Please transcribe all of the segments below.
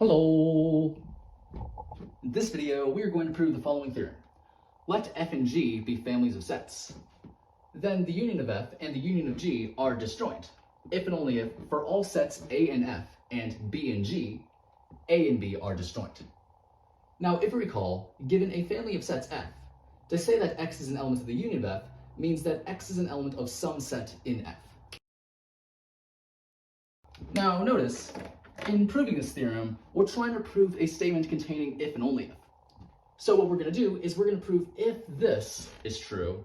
Hello! In this video, we are going to prove the following theorem. Let F and G be families of sets. Then the union of F and the union of G are disjoint, if and only if, for all sets A and F and B and G, A and B are disjoint. Now, if you recall, given a family of sets F, to say that X is an element of the union of F means that X is an element of some set in F. Now, notice, in proving this theorem, we're trying to prove a statement containing if and only if. So what we're going to do is we're going to prove if this is true,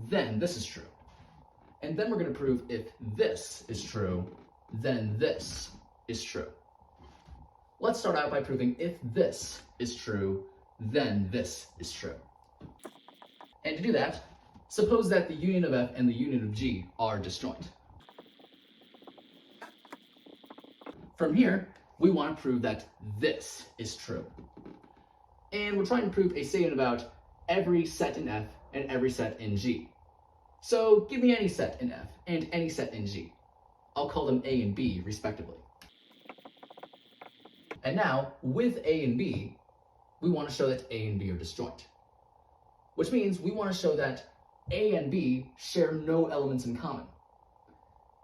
then this is true. And then we're going to prove if this is true, then this is true. Let's start out by proving if this is true, then this is true. And to do that, suppose that the union of F and the union of G are disjoint. From here, we want to prove that this is true. And we're trying to prove a statement about every set in F and every set in G. So give me any set in F and any set in G. I'll call them A and B, respectively. And now, with A and B, we want to show that A and B are disjoint. Which means we want to show that A and B share no elements in common.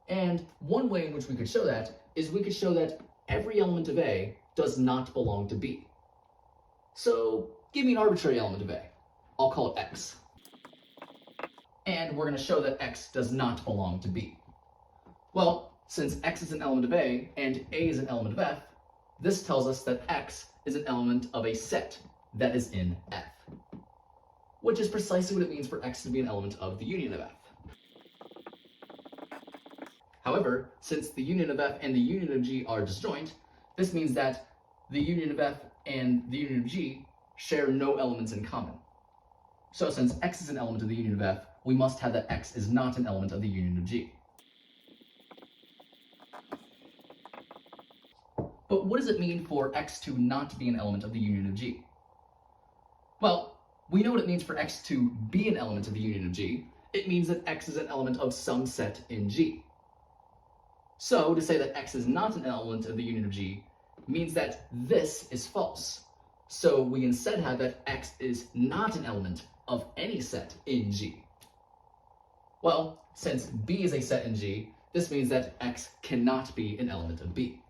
And one way in which we could show that is we could show that every element of A does not belong to B. So give me an arbitrary element of A. I'll call it X. And we're going to show that X does not belong to B. Well, since X is an element of A and A is an element of F, this tells us that X is an element of a set that is in F, which is precisely what it means for X to be an element of the union of F. However, since the union of F and the union of G are disjoint, this means that the union of F and the union of G share no elements in common. So since X is an element of the union of F, we must have that X is not an element of the union of G. But what does it mean for X to not be an element of the union of G? Well, we know what it means for X to be an element of the union of G. It means that X is an element of some set in G. So, to say that X is not an element of the union of G means that this is false. So we instead have that X is not an element of any set in G. Well, since B is a set in G, this means that X cannot be an element of B.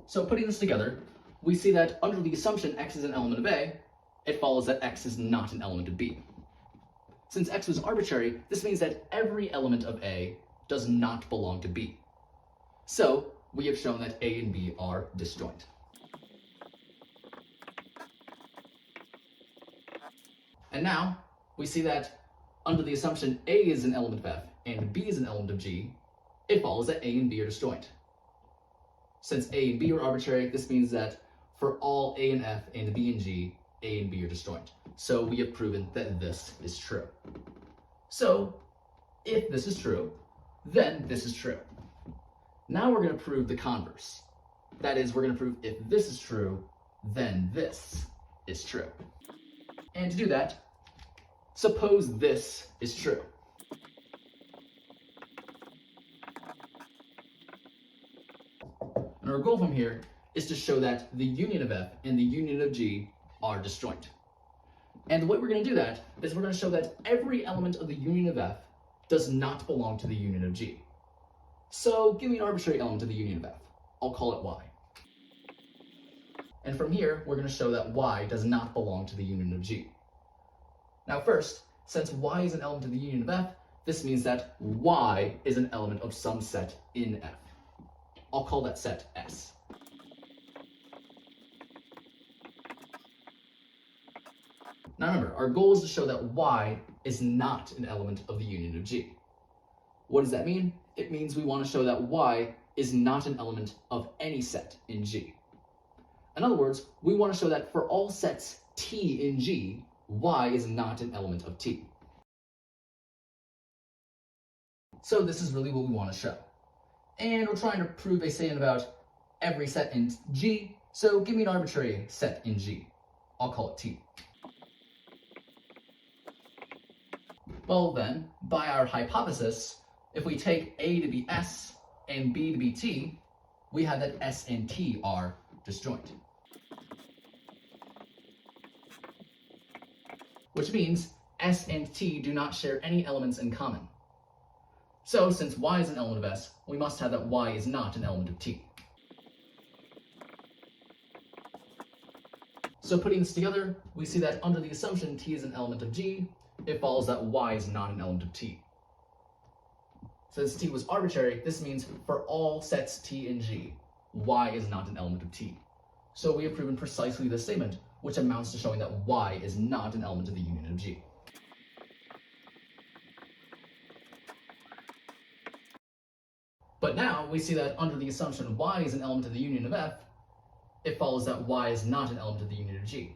So putting this together, we see that under the assumption X is an element of A, it follows that X is not an element of B. Since X was arbitrary, this means that every element of A does not belong to B. So we have shown that A and B are disjoint. And now we see that under the assumption A is an element of F and B is an element of G, it follows that A and B are disjoint. Since A and B are arbitrary, this means that for all A and F and B and G, A and B are disjoint. So we have proven that this is true. So if this is true, then this is true. Now we're going to prove the converse. That is, we're going to prove if this is true, then this is true. And to do that, suppose this is true. And our goal from here is to show that the union of F and the union of G are disjoint. And the way we're going to do that is we're going to show that every element of the union of F does not belong to the union of G. So give me an arbitrary element of the union of F. I'll call it Y. And from here, we're going to show that Y does not belong to the union of G. Now first, since Y is an element of the union of F, this means that Y is an element of some set in F. I'll call that set S. Now remember, our goal is to show that Y is not an element of the union of G. What does that mean? It means we want to show that Y is not an element of any set in G. In other words, we want to show that for all sets T in G, Y is not an element of T. So this is really what we want to show. And we're trying to prove a statement about every set in G, so give me an arbitrary set in G. I'll call it T. Well then, by our hypothesis, if we take A to be S and B to be T, we have that S and T are disjoint. Which means S and T do not share any elements in common. So since Y is an element of S, we must have that Y is not an element of T. So putting this together, we see that under the assumption T is an element of G, it follows that Y is not an element of T. Since T was arbitrary, this means for all sets T and G, Y is not an element of T. So we have proven precisely this statement, which amounts to showing that Y is not an element of the union of G. But now we see that under the assumption Y is an element of the union of F, it follows that Y is not an element of the union of G.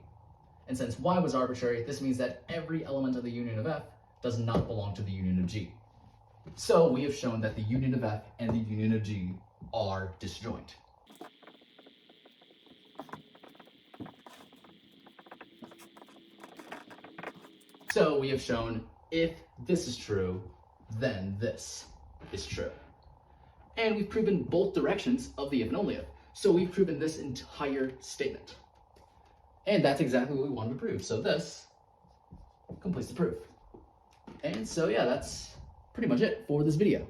And since Y was arbitrary, this means that every element of the union of F does not belong to the union of G. So we have shown that the union of F and the union of G are disjoint. So we have shown if this is true, then this is true. And we've proven both directions of the if and only if. So we've proven this entire statement. And that's exactly what we wanted to prove. So this completes the proof. And so yeah, that's pretty much it for this video.